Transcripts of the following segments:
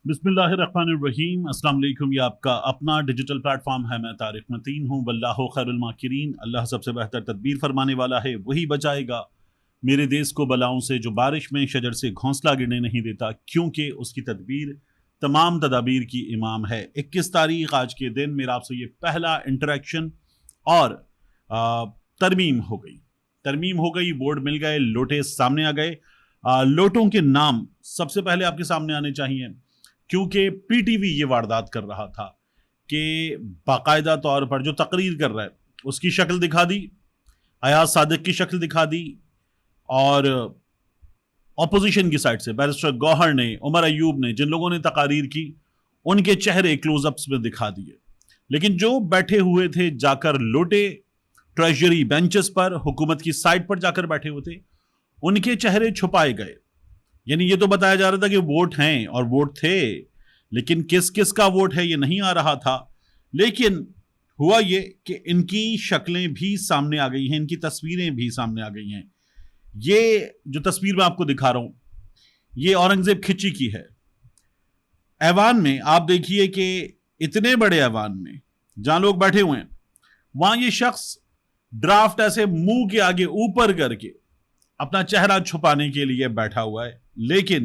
बिस्मिल्लाहिर्रहमानिर्रहीम। अस्सलाम वालेकुम। ये आपका अपना डिजिटल प्लेटफॉर्म है। मैं तारिक मतीन हूँ। वल्लाहु खैरुल माकिरीन। अल्लाह सबसे बेहतर तदबीर फरमाने वाला है, वही बचाएगा मेरे देश को बलाओं से। जो बारिश में शजर से घोंसला गिरने नहीं देता, क्योंकि उसकी तदबीर तमाम तदाबीर की इमाम है। 21 तारीख आज के दिन मेरा आपसे ये पहला इंटरेक्शन और तरमीम हो गई, बोर्ड मिल गए, लोटे सामने आ गए। लोटों के नाम सबसे पहले आपके सामने आने चाहिए, क्योंकि पीटीवी ये वारदात कर रहा था कि बाकायदा तौर पर जो तकरीर कर रहा है उसकी शक्ल दिखा दी, अयाज सादिक की शक्ल दिखा दी, और ऑपोजिशन की साइड से बैरिस्टर गौहर ने, उमर अयूब ने, जिन लोगों ने तकारीर की, उनके चेहरे क्लोजअप्स में दिखा दिए। लेकिन जो बैठे हुए थे जाकर लोटे ट्रेजरी बेंचेस पर, हुकूमत की साइड पर जाकर बैठे हुए थे, उनके चेहरे छुपाए गए। यानी ये तो बताया जा रहा था कि वोट हैं और वोट थे, लेकिन किस किस का वोट है ये नहीं आ रहा था। लेकिन हुआ ये कि इनकी शक्लें भी सामने आ गई हैं, इनकी तस्वीरें भी सामने आ गई हैं। ये जो तस्वीर मैं आपको दिखा रहा हूं, ये औरंगजेब खिची की है। ऐवान में आप देखिए कि इतने बड़े ऐवान में जहां लोग बैठे हुए हैं, वहां ये शख्स ड्राफ्ट ऐसे मुंह के आगे ऊपर करके अपना चेहरा छुपाने के लिए बैठा हुआ है। लेकिन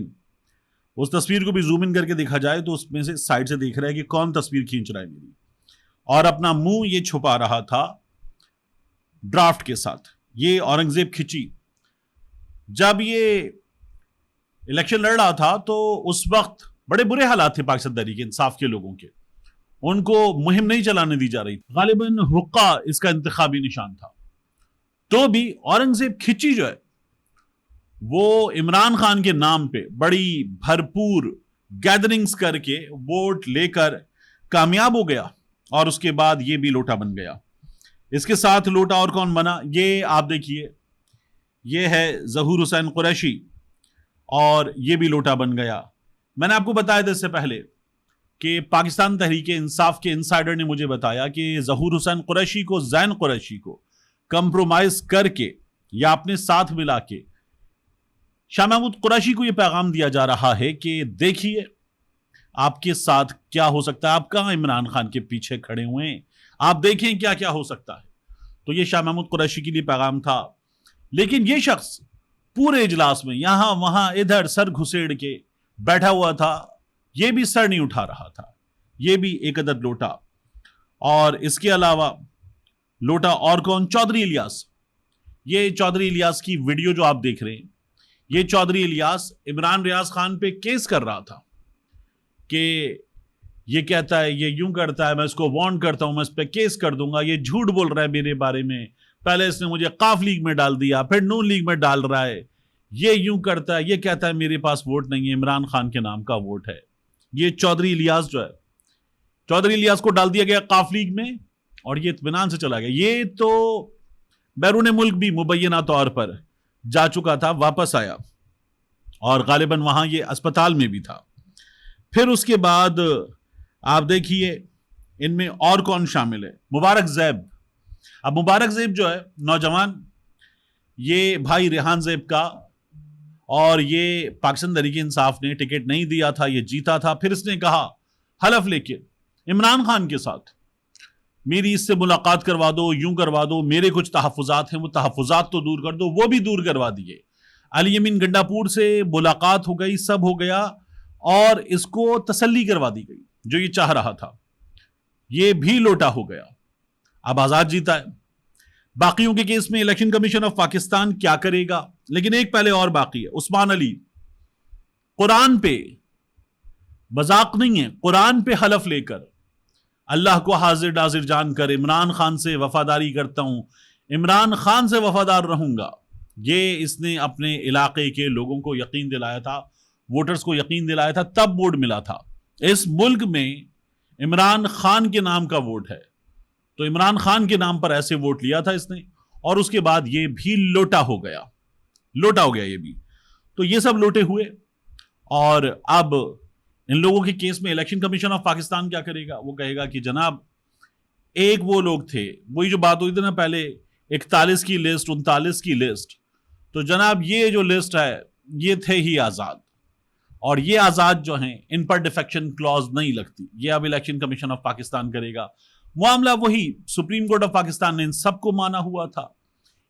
उस तस्वीर को भी जूम इन करके देखा जाए तो उसमें से साइड से देख रहा है कि कौन तस्वीर खींच रहा है मेरी, और अपना मुंह ये छुपा रहा था ड्राफ्ट के साथ। ये औरंगजेब खिची जब ये इलेक्शन लड़ रहा था तो उस वक्त बड़े बुरे हालात थे पाकिस्तान तहरीक इंसाफ के लोगों के, उनको मुहिम नहीं चलाने दी जा रही थी। गालिबन हुक्का इसका इंतखाबी निशान था। तो भी औरंगजेब खिची जो है वो इमरान खान के नाम पे बड़ी भरपूर गैदरिंग्स करके वोट लेकर कामयाब हो गया, और उसके बाद ये भी लोटा बन गया। इसके साथ लोटा और कौन बना, ये आप देखिए, ये है जहूर हुसैन कुरैशी, और ये भी लोटा बन गया। मैंने आपको बताया था इससे पहले कि पाकिस्तान तहरीक इंसाफ के इनसाइडर ने मुझे बताया कि जहूर हुसैन कुरैशी को, जैन कुरैशी को कंप्रोमाइज करके या अपने साथ मिला के शाह महमूद कुरैशी को यह पैगाम दिया जा रहा है कि देखिए आपके साथ क्या हो सकता है, आप कहां इमरान खान के पीछे खड़े हुए हैं, आप देखें क्या क्या हो सकता है। तो यह शाह महमूद कुरैशी के लिए पैगाम था। लेकिन यह शख्स पूरे इजलास में यहां वहां इधर सर घुसेड़ के बैठा हुआ था, यह भी सर नहीं उठा रहा था। यह भी एक अदद लोटा। और इसके अलावा लोटा और कौन, चौधरी इलियास। ये चौधरी इलियास की वीडियो जो आप देख रहे हैं, ये चौधरी इलियास इमरान रियाज खान पे केस कर रहा था कि ये कहता है, ये यूं करता है, मैं इसको वार्न करता हूं, मैं इस पे केस कर दूंगा, ये झूठ बोल रहा है मेरे बारे में, पहले इसने मुझे काफ लीग में डाल दिया, फिर नून लीग में डाल रहा है, ये यूं करता है, ये कहता है मेरे पास वोट नहीं है, इमरान खान के नाम का वोट है। ये चौधरी इलियास जो है, चौधरी इलियास को डाल दिया गया काफ लीग में और ये इत्मीनान से चला गया। ये तो बैरून मुल्क भी मुबैना तौर पर जा चुका था, वापस आया, और गालिबन वहां ये अस्पताल में भी था। फिर उसके बाद आप देखिए इनमें और कौन शामिल है, मुबारक ज़ैब। अब मुबारक ज़ैब जो है नौजवान, ये भाई रेहान ज़ैब का, और ये पाकिस्तान तहरीक इंसाफ ने टिकट नहीं दिया था, ये जीता था। फिर इसने कहा हलफ लेके इमरान खान के साथ मेरी इससे मुलाकात करवा दो, यूं करवा दो, मेरे कुछ तहफ़्फ़ुज़ात हैं, वो तहफ़्फ़ुज़ात तो दूर कर दो, वो भी दूर करवा दिए। अली यमीन गंडापुर से मुलाकात हो गई, सब हो गया, और इसको तसल्ली करवा दी गई जो ये चाह रहा था। ये भी लोटा हो गया। अब आजाद जीता है। बाकियों के केस में इलेक्शन कमीशन ऑफ पाकिस्तान क्या करेगा, लेकिन एक पहले और बाकी है। उस्मान अली कुरान पे, मजाक नहीं है, कुरान पे हलफ लेकर अल्लाह को हाजिर नाजिर जानकर इमरान खान से वफादारी करता हूं, इमरान खान से वफादार रहूंगा, ये इसने अपने इलाके के लोगों को यकीन दिलाया था, वोटर्स को यकीन दिलाया था, तब वोट मिला था। इस मुल्क में इमरान खान के नाम का वोट है, तो इमरान खान के नाम पर ऐसे वोट लिया था इसने, और उसके बाद ये भी लोटा हो गया, लोटा हो गया ये भी। तो ये सब लोटे हुए। और अब इन लोगों के केस में इलेक्शन कमीशन ऑफ पाकिस्तान क्या करेगा, वो कहेगा कि जनाब एक वो लोग थे, वही जो बात हुई थी ना पहले, 41 की लिस्ट, 39 की लिस्ट, तो जनाब ये जो लिस्ट है ये थे ही आज़ाद, और ये आजाद जो हैं इन पर डिफेक्शन क्लॉज नहीं लगती। ये अब इलेक्शन कमीशन ऑफ पाकिस्तान करेगा। मामला वही सुप्रीम कोर्ट ऑफ पाकिस्तान ने इन सबको माना हुआ था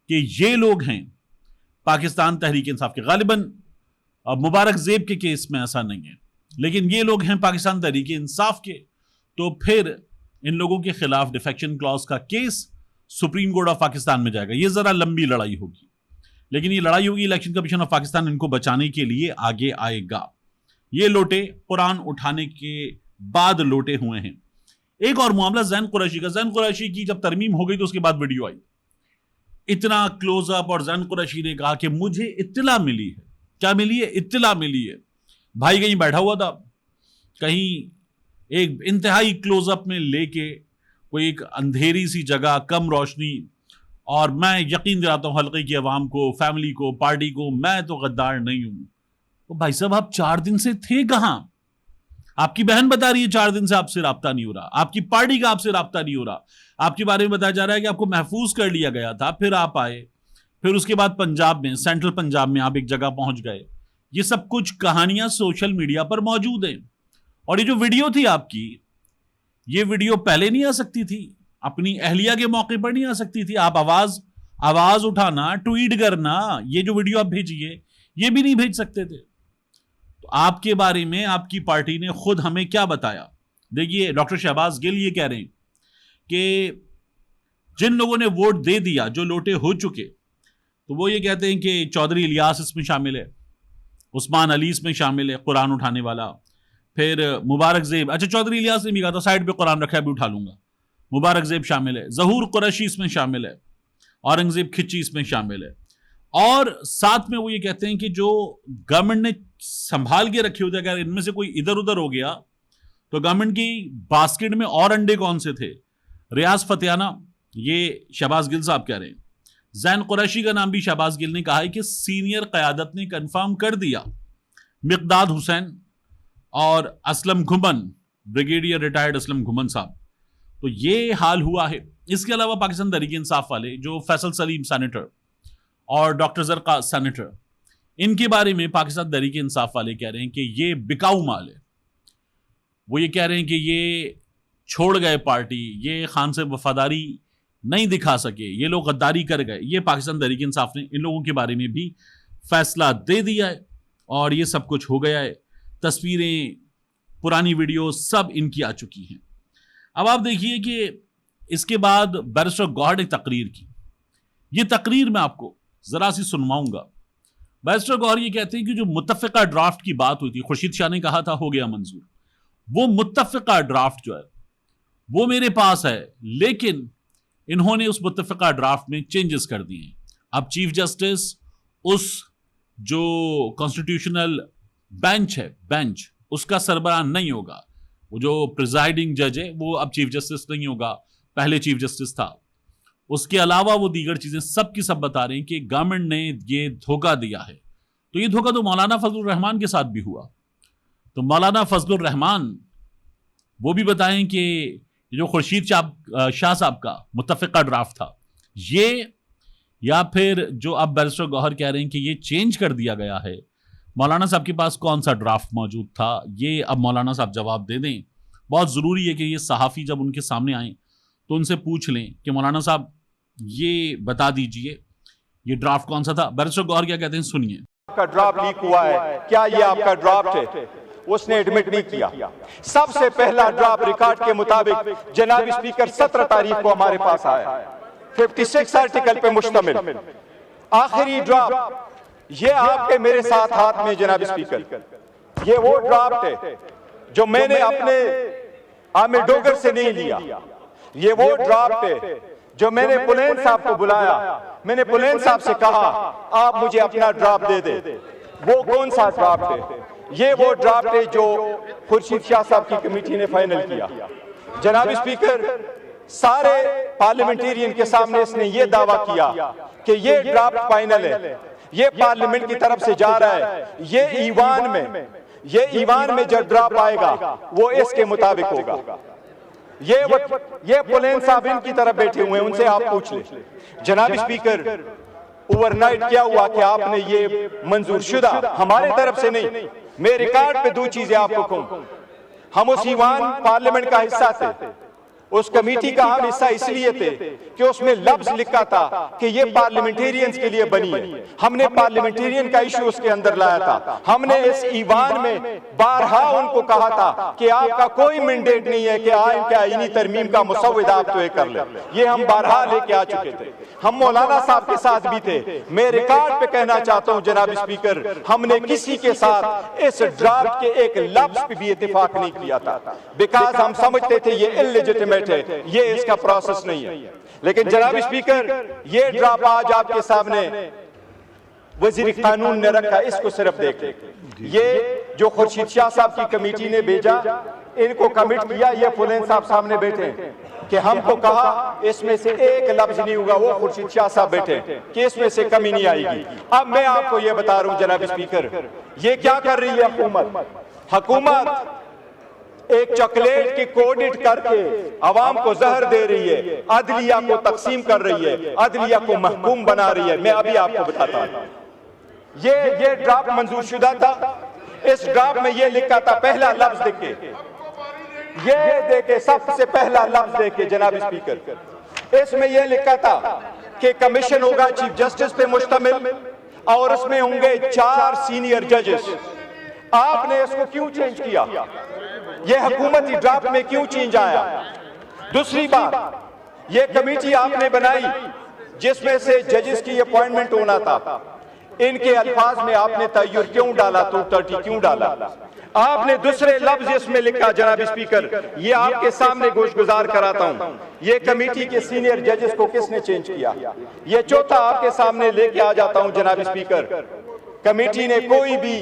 कि ये लोग हैं पाकिस्तान तहरीक इंसाफ के। गालिबन मुबारक जेब के केस में ऐसा नहीं है, लेकिन ये लोग हैं पाकिस्तान तहरीक इंसाफ के, तो फिर इन लोगों के खिलाफ डिफेक्शन क्लॉज का case supreme court of Pakistan में जाएगा। ये जरा लंबी लड़ाई होगी, लेकिन ये लड़ाई होगी, इलेक्शन कमीशन ऑफ पाकिस्तान इनको बचाने के लिए आगे आएगा। ये लोटे कुरान उठाने के बाद लोटे हुए हैं। एक और मामला जैन कुरैशी का। जैन कुरैशी की जब तरमीम हो गई तो उसके बाद वीडियो आई, इतना क्लोजअप, और जैन कुरैशी ने कहा कि मुझे इत्तला मिली है। क्या मिली है? इत्तला मिली है। भाई कहीं बैठा हुआ था, कहीं एक इंतहाई क्लोजअप में लेके कोई एक अंधेरी सी जगह, कम रोशनी, और मैं यकीन दिलाता हूं हल्के की आवाम को, फैमिली को, पार्टी को, मैं तो गद्दार नहीं हूं। तो भाई साहब आप 4 दिन से थे कहां? आपकी बहन बता रही है 4 दिन से आपसे राब्ता नहीं हो रहा, आपकी पार्टी का आपसे राब्ता नहीं हो रहा, आपके बारे में बताया जा रहा है कि आपको महफूज कर लिया गया था, फिर आप आए, फिर उसके बाद पंजाब में, सेंट्रल पंजाब में आप एक जगह पहुंच गए। ये सब कुछ कहानियां सोशल मीडिया पर मौजूद हैं। और ये जो वीडियो थी आपकी, ये वीडियो पहले नहीं आ सकती थी? अपनी अहलिया के मौके पर नहीं आ सकती थी? आप आवाज उठाना, ट्वीट करना, ये जो वीडियो आप भेजिए, ये भी नहीं भेज सकते थे? तो आपके बारे में आपकी पार्टी ने खुद हमें क्या बताया? देखिए, डॉक्टर शहबाज गिल ये कह रहे हैं कि जिन लोगों ने वोट दे दिया, जो लोटे हो चुके, तो वो ये कहते हैं कि चौधरी इलियास इसमें शामिल है, उस्मान अली इसमें शामिल है, कुरान उठाने वाला, फिर मुबारक जेब, अच्छा चौधरी इलियास ने भी कहा था साइड पे कुरान रखा है भी उठा लूंगा, मुबारक जेब शामिल है, जहूर कुरैशी इसमें शामिल है, औरंगजेब खिच्ची इसमें शामिल है। और साथ में वो ये कहते हैं कि जो गवर्नमेंट ने संभाल के रखे होते, अगर इनमें से कोई इधर उधर हो गया तो गवर्नमेंट की बास्केट में और अंडे कौन से थे? रियाज फतेहाना, ये शहबाज गिल साहब कह रहे हैं। जैन कुरैशी का नाम भी शहबाज गिल ने कहा है कि सीनियर क़यादत ने कंफर्म कर दिया, मिक़दाद हुसैन और असलम घुमन, ब्रिगेडियर रिटायर्ड असलम घुमन साहब। तो ये हाल हुआ है। इसके अलावा पाकिस्तान तहरीक इंसाफ वाले, जो फैसल सलीम सेनेटर और डॉक्टर जरका सेनेटर, इनके बारे में पाकिस्तान तहरीक इंसाफ वाले कह रहे हैं कि ये बिकाऊ माल है। वो ये कह रहे हैं कि ये छोड़ गए पार्टी, ये खान से वफादारी नहीं दिखा सके, ये लोग गद्दारी कर गए। ये पाकिस्तान तहरीक इंसाफ ने इन लोगों के बारे में भी फैसला दे दिया है और ये सब कुछ हो गया है। तस्वीरें, पुरानी वीडियो सब इनकी आ चुकी हैं। अब आप देखिए कि इसके बाद बैरिस्टर गौहर ने तकरीर की। ये तकरीर मैं आपको जरा सी सुनवाऊंगा। बैरिस्टर गौहर ये कहते हैं कि जो मुत्तफ़िका ड्राफ्ट की बात हुई थी, खुर्शीद शाह ने कहा था हो गया मंजूर, वो मुत्तफ़िका ड्राफ्ट जो है वो मेरे पास है, लेकिन इन्होंने उस मुत्तफ़िका ड्राफ्ट में चेंजेस कर दिए हैं। अब चीफ जस्टिस, उस जो कॉन्स्टिट्यूशनल बेंच है, बेंच उसका सरबराह नहीं होगा। वो जो प्रिजाइडिंग जज है वो अब चीफ जस्टिस नहीं होगा, पहले चीफ जस्टिस था। उसके अलावा वो दीगर चीजें सब की सब बता रहे हैं कि गवर्नमेंट ने ये धोखा दिया है। तो ये धोखा तो मौलाना फजलुर रहमान के साथ भी हुआ। तो मौलाना फजलुर रहमान वो भी बताएं कि जो खुर्शीद शाह साहब का मुत्तफ़िका ड्राफ्ट था ये, या फिर जो अब बैरिस्टर गौहर कह रहे हैं कि ये चेंज कर दिया गया है, मौलाना साहब के पास कौन सा ड्राफ्ट मौजूद था, ये अब मौलाना साहब जवाब दे दें। बहुत ज़रूरी है कि ये सहाफ़ी जब उनके सामने आए तो उनसे पूछ लें कि मौलाना साहब ये बता दीजिए ये ड्राफ्ट कौन सा था। बैरिस्टर गौहर क्या कहते हैं, सुनिए। आपका ड्राफ्ट लीक हुआ है, क्या ये आपका ड्राफ्ट है? उसने एडमिट नहीं किया। सबसे पहला ड्राफ्ट रिकॉर्ड के मुताबिक जनाब स्पीकर 17 तारीख को हमारे पास आया, 56 आर्टिकल पे मुश्तमिल आखिरी ड्राफ्ट। ये आपके मेरे साथ हाथ में जनाब स्पीकर, ये वो ड्राफ्ट है जो मैंने अपने आमिर डोगर से नहीं लिया। ये वो ड्राफ्ट है जो मैंने पुलेन साहब को बुलाया, मैंने पुलेन साहब से कहा आप मुझे अपना ड्राफ्ट दे दे। वो कौन सा ड्राफ्ट है? ये वो ड्राफ्ट है जो खुर्शीद शाह साहब की कमेटी ने फाइनल किया। जनाब स्पीकर, सारे पार्लियामेंटेरियन के सामने इसने ये दावा किया कि ये ड्राफ्ट फाइनल है, ये पार्लियामेंट की तरफ से जा रहा है, ये ईवान में जब ड्राफ्ट आएगा वो इसके मुताबिक होगा। ये पुलेन साहब इनकी तरफ बैठे हुए हैं, उनसे आप पूछ ले। जनाब स्पीकर, ओवरनाइट क्या हुआ कि आपने ये मंजूर शुदा, हमारे तरफ से नहीं, मैं रिकॉर्ड पे दो चीजें आपको कहूं। हम उस ईवान पार्लियामेंट का हिस्सा थे, उस कमेटी का हम हिस्सा इसलिए थे कि उसमें लफ्ज लिखा था कि ये पार्लियामेंटेरियंस के लिए बनी है। हमने पार्लियामेंटेरियन का इशू उसके अंदर लाया था। हमने इस ईवान में बारहा उनको कहा था कि आपका कोई मैंडेट नहीं है कि आइन के आईनी तरमीम का मुसव्विदा आप तो कर ले। ये हम बारहा लेके आ चुके थे। हम मौलाना साहब के साथ भी थे। मैं रिकॉर्ड पे कहना चाहता हूं जनाब स्पीकर, हमने किसी के साथ इस ड्राफ्ट के एक लफ्ज पे भी इत्तेफाक नहीं किया था, बिकॉज हम समझते थे ये इलेजिटिमेट है, ये इसका प्रोसेस नहीं है। लेकिन जनाब स्पीकर, ये ड्राफ्ट आज आपके सामने वजीर कानून ने रखा, इसको सिर्फ देख लें। ये जो खुर्शीद शाह साहब की कमेटी ने भेजा, इनको कमिट किया, ये फुलेन साहब सामने बैठे कि हमको कहा इसमें से एक लफ्ज नहीं होगा, वो खुर्शीद शाह साहब बैठे कि इसमें से कमी नहीं आएगी। अब मैं आपको ये बता रहा हूं जनाब स्पीकर, ये क्या कर रही है हुकूमत एक चॉकलेट की कोडिट करके अवाम को जहर दे रही है, अदलिया को तकसीम कर रही है, अदलिया को महकूम बना रही है। मैं अभी आपको बताता हूं, ये ड्राफ्ट मंजूर शुदा था। इस ड्राफ्ट में ये लिखा था, पहला लफ्ज देखे, ये देखे, सबसे पहला लफ्ज देखे जनाब स्पीकर, इसमें यह लिखा था कि कमीशन होगा चीफ जस्टिस पे मुश्तमिल और उसमें होंगे 4 सीनियर जजेस। आपने इसको क्यों चेंज किया? यह हुकूमती ड्राफ्ट में क्यों चेंज आया? दूसरी बात, यह कमेटी आपने बनाई जिसमें से जजेस की अपॉइंटमेंट होना था, इनके अल्फाज में आपने तय्युर क्यों डाला, 230 क्यों डाला? आपने दूसरे लफ्ज इसमें लिखा जनाब स्पीकर, ये आपके सामने गोशगुजार कराता हूं, ये कमेटी के सीनियर जजेस को किसने चेंज किया? ये चौथा आपके सामने लेके आ जाता हूं जनाब स्पीकर, कमेटी ने कोई भी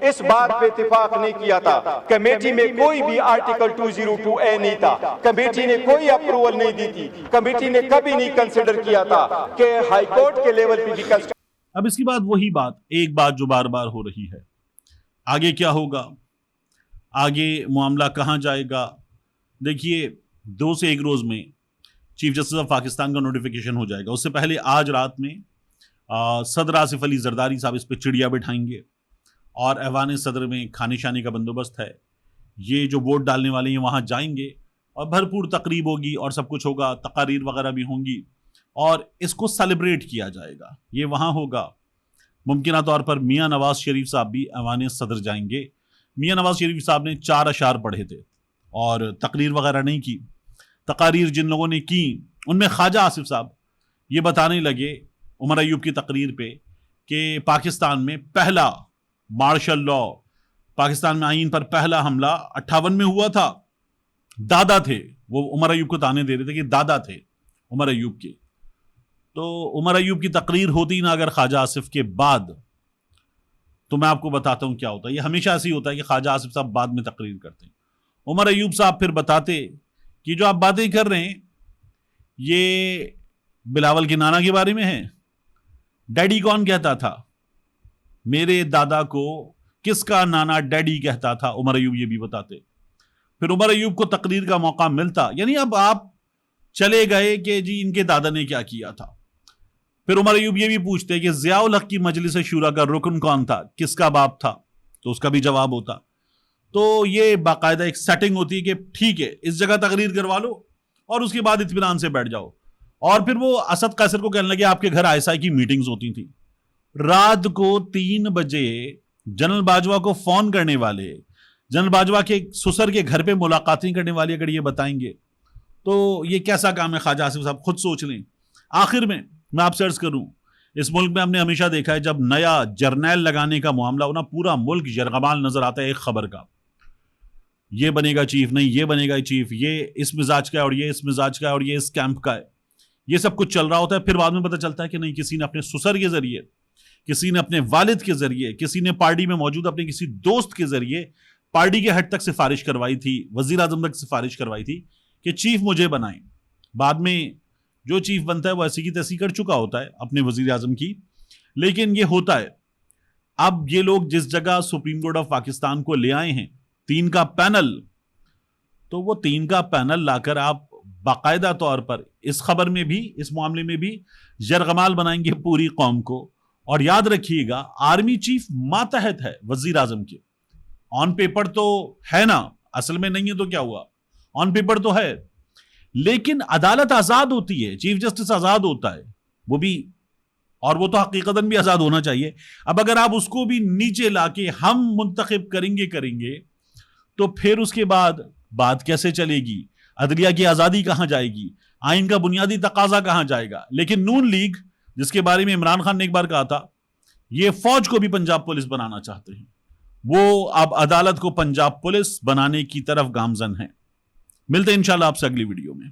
इस बात पे इत्तेफाक नहीं किया था, कमेटी में कोई भी आर्टिकल 202A नहीं था, कमेटी ने कोई अप्रूवल नहीं दी थी, कमेटी ने कभी नहीं कंसिडर किया था कि हाई कोर्ट के लेवल पे भी। अब इसके बाद वही बात, एक बात जो बार बार हो रही है, आगे क्या होगा, आगे मामला कहां जाएगा? देखिए, 2 से 1 रोज में चीफ जस्टिस ऑफ पाकिस्तान का नोटिफिकेशन हो जाएगा। उससे पहले आज रात में सदर आसिफ अली जरदारी साहब इस पर चिड़िया बिठाएंगे और ऐवान सदर में खाने शाने का बंदोबस्त है। ये जो वोट डालने वाले हैं वहाँ जाएंगे और भरपूर तकरीब होगी और सब कुछ होगा, तकारीर वगैरह भी होंगी और इसको सेलिब्रेट किया जाएगा। ये वहाँ होगा। मुमकिन तौर पर मियाँ नवाज शरीफ साहब भी ऐवान सदर जाएंगे। मियाँ नवाज शरीफ साहब ने 4 अशार पढ़े थे और तकरीर वगैरह नहीं की। तकारीर जिन लोगों ने की उनमें ख्वाजा आसिफ साहब ये बताने लगे उमर अयूब की तकरीर पे कि पाकिस्तान में पहला मार्शल लॉ, पाकिस्तान में आईन पर पहला हमला 58 में हुआ था। दादा थे वो, उमर अयूब को ताने दे रहे थे कि दादा थे उमर अयूब के। तो उमर अयूब की तकरीर होती ना अगर ख्वाजा आसिफ के बाद, तो मैं आपको बताता हूं क्या होता है। ये हमेशा ऐसे ही होता है कि ख्वाजा आसिफ साहब बाद में तकरीर करते हैं। उमर अयूब साहब फिर बताते कि जो आप बातें कर रहे हैं ये बिलावल के नाना के बारे में है। डैडी कौन कहता था? मेरे दादा को किसका नाना डैडी कहता था? उमर अयूब ये भी बताते। फिर उमर अयूब को तकरीर का मौका मिलता, यानी अब आप चले गए कि जी इनके दादा ने क्या किया था। फिर उमर अयूब ये भी पूछते कि ज़ियाउल हक की मजलिस शूरा का रुकन कौन था, किसका बाप था, तो उसका भी जवाब होता। तो ये बाकायदा एक सेटिंग होती है कि ठीक है इस जगह तकरीर करवा लो और उसके बाद इत्मीनान से बैठ जाओ। और फिर वो असद कैसर को कहने लगे आपके घर आईएसआई की मीटिंग्स होती थी। रात को 3 बजे जनरल बाजवा को फोन करने वाले, जनरल बाजवा के ससुर के घर पे मुलाकातें करने वाले अगर ये बताएंगे तो ये कैसा काम है? ख्वाजा आसिफ साहब खुद सोच लें। आखिर में मैं आपसे अर्ज करूं, इस मुल्क में हमने हमेशा देखा है जब नया जर्नैल लगाने का मामला हो ना, पूरा मुल्क यरगमाल नजर आता है एक खबर का। ये बनेगा चीफ, नहीं ये बनेगा चीफ, ये इस मिजाज का है और ये इस मिजाज का है और ये इस कैंप का है। ये सब कुछ चल रहा होता है। फिर बाद में पता चलता है कि नहीं, किसी ने अपने ससुर के जरिए, किसी ने अपने वालिद के जरिए, किसी ने पार्टी में मौजूद अपने किसी दोस्त के जरिए पार्टी के हेड तक सिफारिश करवाई थी, वजीर आजम तक सिफारिश करवाई थी कि चीफ मुझे बनाएं। बाद में जो चीफ बनता है वो ऐसी की तैसी कर चुका होता है अपने वजीर आजम की, लेकिन ये होता है। अब ये लोग जिस जगह सुप्रीम कोर्ट ऑफ पाकिस्तान को ले आए हैं 3 का पैनल, तो वो 3 का पैनल लाकर आप बाकायदा तौर पर इस खबर में भी, इस मामले में भी यरगमाल बनाएंगे पूरी कौम को। और याद रखिएगा आर्मी चीफ मातहत है वजीर आजम के, ऑन पेपर तो है ना, असल में नहीं है तो क्या हुआ, ऑन पेपर तो है, लेकिन अदालत आजाद होती है, चीफ जस्टिस आजाद होता है वो भी, और वो तो हकीकतन भी आजाद होना चाहिए। अब अगर आप उसको भी नीचे लाके हम मुंतखब करेंगे तो फिर उसके बाद बात कैसे चलेगी, अदलिया की आजादी कहां जाएगी, आइन का बुनियादी तकाजा कहां जाएगा। लेकिन नून लीग, जिसके बारे में इमरान खान ने एक बार कहा था, ये फौज को भी पंजाब पुलिस बनाना चाहते हैं, वो अब अदालत को पंजाब पुलिस बनाने की तरफ गामजन है। मिलते हैं इंशाल्लाह आपसे अगली वीडियो में।